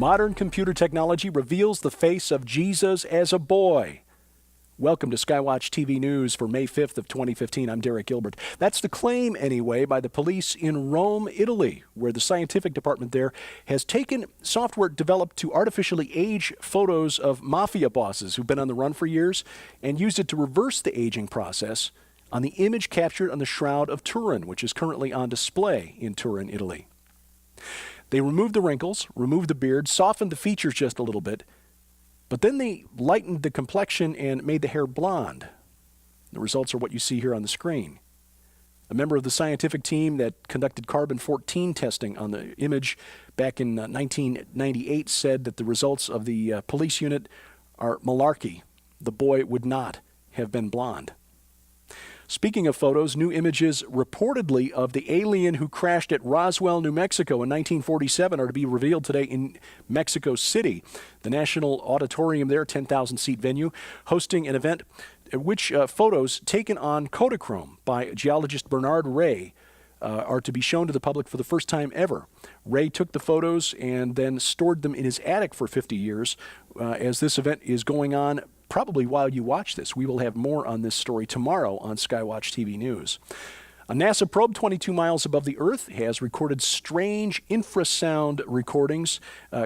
Modern computer technology reveals the face of Jesus as a boy. Welcome to Skywatch TV News for May 5th of 2015. I'm Derek Gilbert. That's the claim, anyway, by the police in Rome, Italy, where the scientific department there has taken software developed to artificially age photos of mafia bosses who've been on the run for years and used it to reverse the aging process on the image captured on the Shroud of Turin, which is currently on display in Turin, Italy. They removed the wrinkles, removed the beard, softened the features just a little bit, but then they lightened the complexion and made the hair blonde. The results are what you see here on the screen. A member of the scientific team that conducted carbon-14 testing on the image back in 1998 said that the results of the police unit are malarkey. The boy would not have been blonde. Speaking of photos, new images reportedly of the alien who crashed at Roswell, New Mexico in 1947 are to be revealed today in Mexico City. The National Auditorium there, 10,000-seat venue, hosting an event at which photos taken on Kodachrome by geologist Bernard Ray are to be shown to the public for the first time ever. Ray took the photos and then stored them in his attic for 50 years. As this event is going on, probably while you watch this, we will have more on this story tomorrow on Skywatch TV News. A NASA probe 22 miles above the Earth has recorded strange infrasound recordings,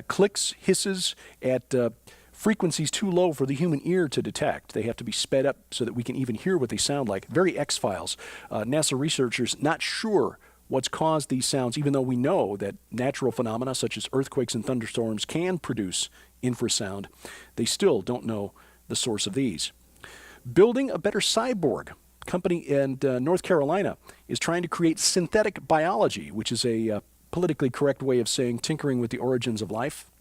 clicks, hisses at frequencies too low for the human ear to detect. They have to be sped up so that we can even hear what they sound like. Very X-Files. NASA researchers not sure what's caused these sounds, even though we know that natural phenomena such as earthquakes and thunderstorms can produce infrasound. They still don't know the source of these. Building a better cyborg. Company in North Carolina is trying to create synthetic biology, which is a politically correct way of saying tinkering with the origins of life.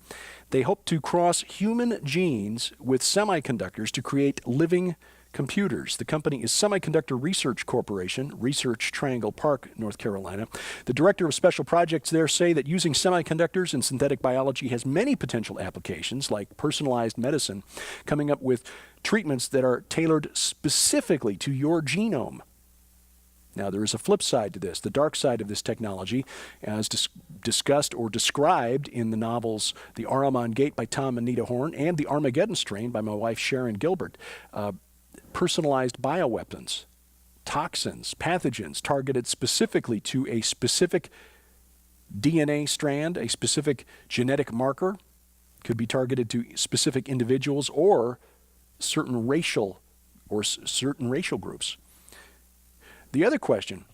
They hope to cross human genes with semiconductors to create living computers. The company is Semiconductor Research Corporation, Research Triangle Park, North Carolina. The director of special projects there say that using semiconductors in synthetic biology has many potential applications, like personalized medicine, coming up with treatments that are tailored specifically to your genome. Now, there is a flip side to this, the dark side of this technology, as discussed or described in the novels The Ahriman Gate by Tom and Nita Horn and The Armageddon Strain by my wife Sharon Gilbert. Personalized bioweapons, toxins, pathogens targeted specifically to a specific DNA strand, a specific genetic marker, could be targeted to specific individuals or certain racial groups. The other question,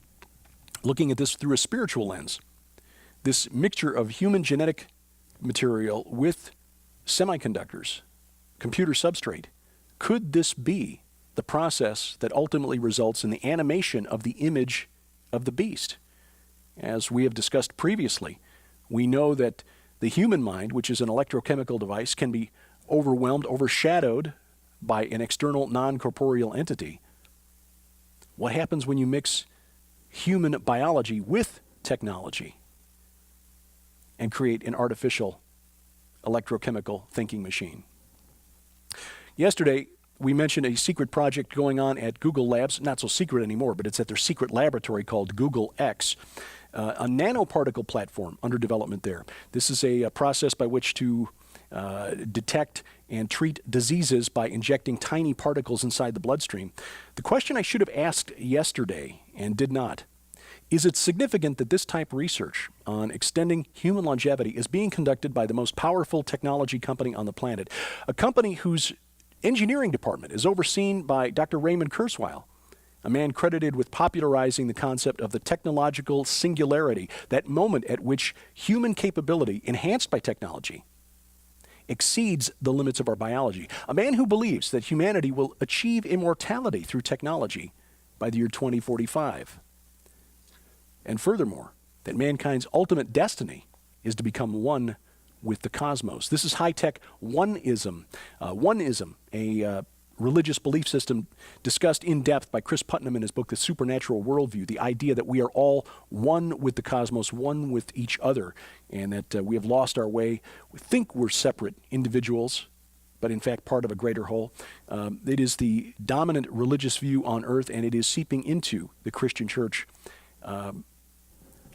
looking at this through a spiritual lens, this mixture of human genetic material with semiconductors, computer substrate, could this be the process that ultimately results in the animation of the image of the beast? As we have discussed previously, we know that the human mind, which is an electrochemical device, can be overwhelmed, overshadowed by an external non-corporeal entity. What happens when you mix human biology with technology and create an artificial electrochemical thinking machine? Yesterday, we mentioned a secret project going on at Google Labs, not so secret anymore, but it's at their secret laboratory called Google X, a nanoparticle platform under development there. This is a process by which to detect and treat diseases by injecting tiny particles inside the bloodstream. The question I should have asked yesterday and did not, is it significant that this type of research on extending human longevity is being conducted by the most powerful technology company on the planet, a company whose engineering department is overseen by Dr. Raymond Kurzweil, a man credited with popularizing the concept of the technological singularity, that moment at which human capability, enhanced by technology, exceeds the limits of our biology. A man who believes that humanity will achieve immortality through technology by the year 2045. And furthermore, that mankind's ultimate destiny is to become one with the cosmos. This is high-tech oneism. Oneism, a religious belief system discussed in depth by Chris Putnam in his book, The Supernatural Worldview, the idea that we are all one with the cosmos, one with each other, and that we have lost our way. We think we're separate individuals, but in fact part of a greater whole. It is the dominant religious view on earth, and it is seeping into the Christian church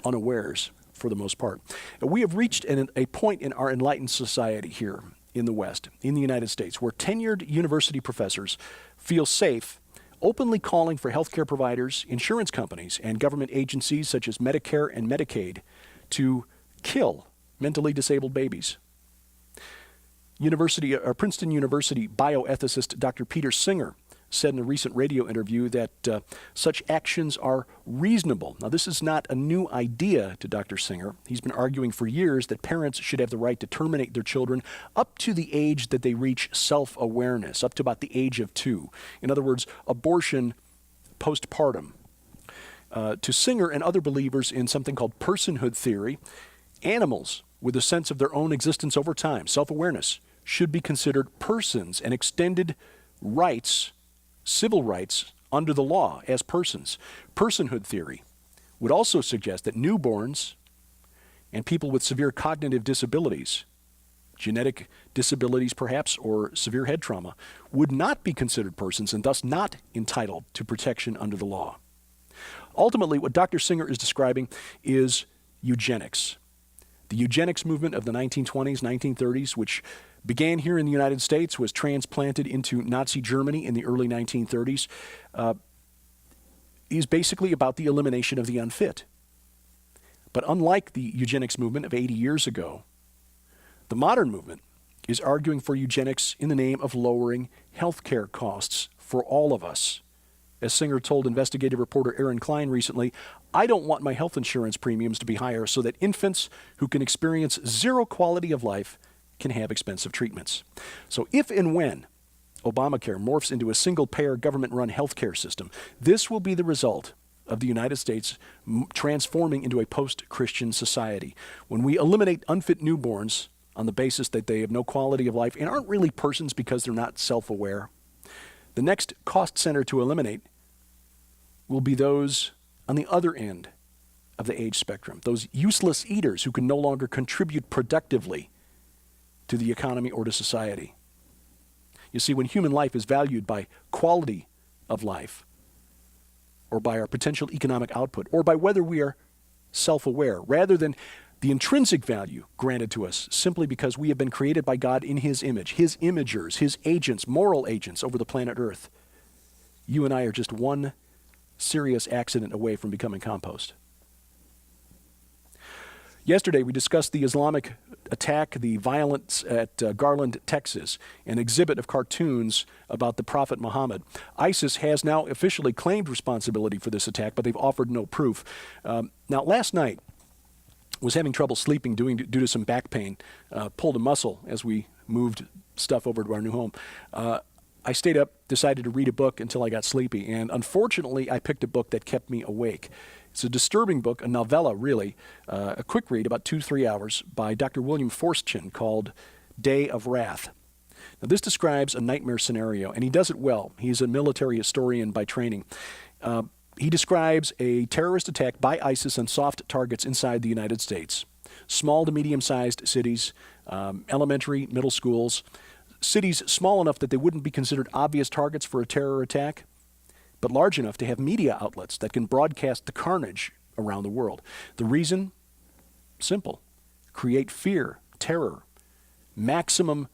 unawares. for the most part. We have reached a point in our enlightened society here in the West, in the United States, where tenured university professors feel safe openly calling for healthcare providers, insurance companies, and government agencies such as Medicare and Medicaid to kill mentally disabled babies. Princeton University bioethicist Dr. Peter Singer said in a recent radio interview that such actions are reasonable. Now, this is not a new idea to Dr. Singer. He's been arguing for years that parents should have the right to terminate their children up to the age that they reach self-awareness, up to about the age of 2. In other words, abortion postpartum. To Singer and other believers in something called personhood theory, animals with a sense of their own existence over time, self-awareness, should be considered persons and extended rights, civil rights, under the law as persons. Personhood theory would also suggest that newborns and people with severe cognitive disabilities, genetic disabilities perhaps, or severe head trauma, would not be considered persons and thus not entitled to protection under the law. Ultimately, what Dr. Singer is describing is eugenics. The eugenics movement of the 1920s, 1930s, which began here in the United States, was transplanted into Nazi Germany in the early 1930s, is basically about the elimination of the unfit. But unlike the eugenics movement of 80 years ago, the modern movement is arguing for eugenics in the name of lowering healthcare costs for all of us. As Singer told investigative reporter Aaron Klein recently, "I don't want my health insurance premiums to be higher so that infants who can experience zero quality of life can have expensive treatments." So if and when Obamacare morphs into a single-payer government-run healthcare system, this will be the result of the United States transforming into a post-Christian society. When we eliminate unfit newborns on the basis that they have no quality of life and aren't really persons because they're not self-aware, the next cost center to eliminate will be those on the other end of the age spectrum, those useless eaters who can no longer contribute productively to the economy or to society. You see, when human life is valued by quality of life, or by our potential economic output, or by whether we are self-aware, rather than the intrinsic value granted to us simply because we have been created by God in His image, His imagers, His agents, moral agents over the planet Earth, you and I are just one serious accident away from becoming compost. Yesterday, we discussed the Islamic attack, the violence at Garland, Texas, an exhibit of cartoons about the Prophet Muhammad. ISIS has now officially claimed responsibility for this attack, but they've offered no proof. Now, last night, was having trouble sleeping due to some back pain, pulled a muscle as we moved stuff over to our new home. I stayed up, decided to read a book until I got sleepy, and unfortunately, I picked a book that kept me awake. It's a disturbing book, a novella really, a quick read, about 2-3 hours, by Dr. William Forstchen called Day of Wrath. Now, this describes a nightmare scenario, and he does it well. He's a military historian by training. He describes a terrorist attack by ISIS on soft targets inside the United States. Small to medium-sized cities, elementary, middle schools, cities small enough that they wouldn't be considered obvious targets for a terror attack, but large enough to have media outlets that can broadcast the carnage around the world. The reason? Simple. Create fear, terror, maximum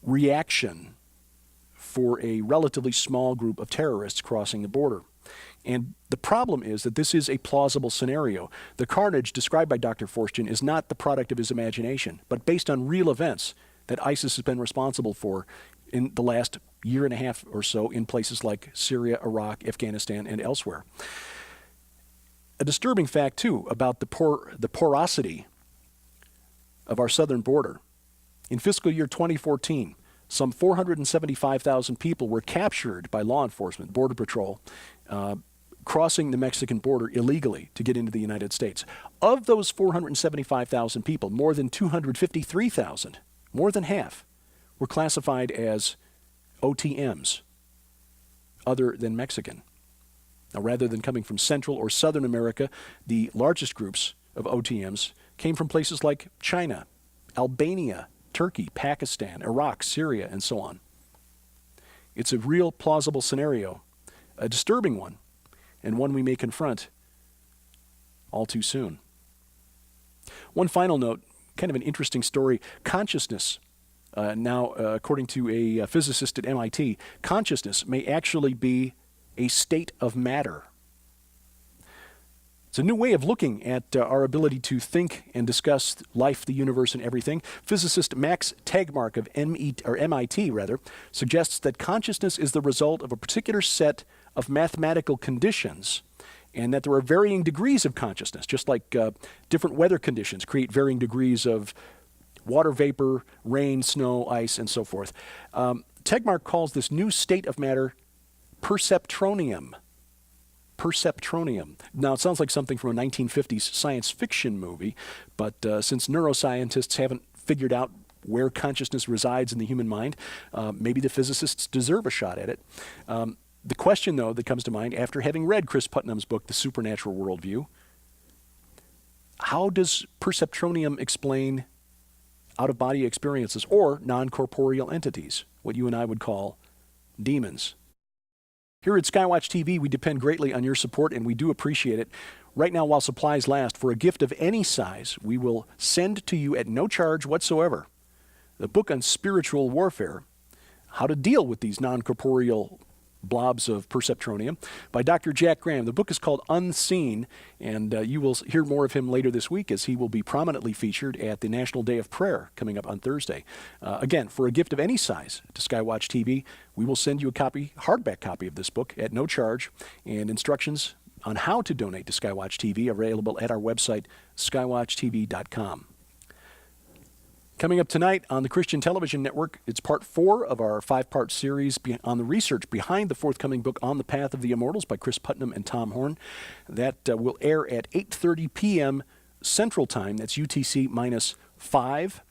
reaction for a relatively small group of terrorists crossing the border. And the problem is that this is a plausible scenario. The carnage described by Dr. Forstchen is not the product of his imagination, but based on real events that ISIS has been responsible for in the last year and a half or so in places like Syria, Iraq, Afghanistan, and elsewhere. A disturbing fact, too, about the porosity of our southern border. In fiscal year 2014, some 475,000 people were captured by law enforcement, Border Patrol, crossing the Mexican border illegally to get into the United States. Of those 475,000 people, more than 253,000, more than half, were classified as OTMs, other than Mexican. Now, rather than coming from Central or Southern America, the largest groups of OTMs came from places like China, Albania, Turkey, Pakistan, Iraq, Syria, and so on. It's a real plausible scenario, a disturbing one, and one we may confront all too soon. One final note, kind of an interesting story. Consciousness, now according to a physicist at MIT, consciousness may actually be a state of matter. It's a new way of looking at our ability to think and discuss life, the universe, and everything. Physicist Max Tegmark of MIT suggests that consciousness is the result of a particular set of mathematical conditions, and that there are varying degrees of consciousness, just like different weather conditions create varying degrees of water vapor, rain, snow, ice, and so forth. Tegmark calls this new state of matter perceptronium. Perceptronium. Now, it sounds like something from a 1950s science fiction movie, but since neuroscientists haven't figured out where consciousness resides in the human mind, maybe the physicists deserve a shot at it. The question, though, that comes to mind after having read Chris Putnam's book, The Supernatural Worldview, how does perceptronium explain out-of-body experiences or non-corporeal entities, what you and I would call demons? Here at Skywatch TV, we depend greatly on your support, and we do appreciate it. Right now, while supplies last, for a gift of any size, we will send to you at no charge whatsoever the book on spiritual warfare, How to Deal with These Non-Corporeal Blobs of Perceptronium, by Dr. Jack Graham. The book is called Unseen, and you will hear more of him later this week as he will be prominently featured at the National Day of Prayer coming up on Thursday. Again, for a gift of any size to Skywatch TV, we will send you a hardback copy of this book at no charge, and instructions on how to donate to Skywatch TV are available at our website, skywatchtv.com. Coming up tonight on the Christian Television Network, it's part 4 of our 5-part series on the research behind the forthcoming book On the Path of the Immortals by Chris Putnam and Tom Horn. That will air at 8:30 p.m. Central Time. That's UTC minus 5.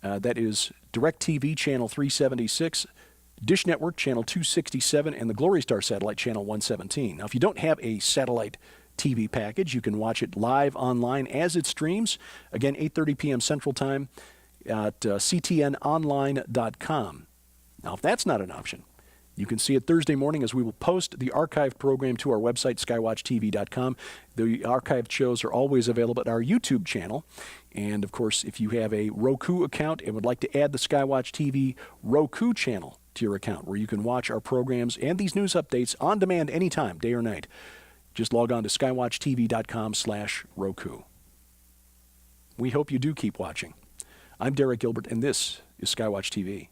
That is DirecTV Channel 376, Dish Network Channel 267, and the Glory Star Satellite Channel 117. Now, if you don't have a satellite TV package, you can watch it live online as it streams. Again, 8:30 p.m. Central Time at ctnonline.com. Now, if that's not an option, you can see it Thursday morning as we will post the archived program to our website, skywatchtv.com. The archived shows are always available at our YouTube channel. And, of course, if you have a Roku account and would like to add the Skywatch TV Roku channel to your account, where you can watch our programs and these news updates on demand anytime, day or night, just log on to skywatchtv.com/Roku. We hope you do keep watching. I'm Derek Gilbert, and this is Skywatch TV.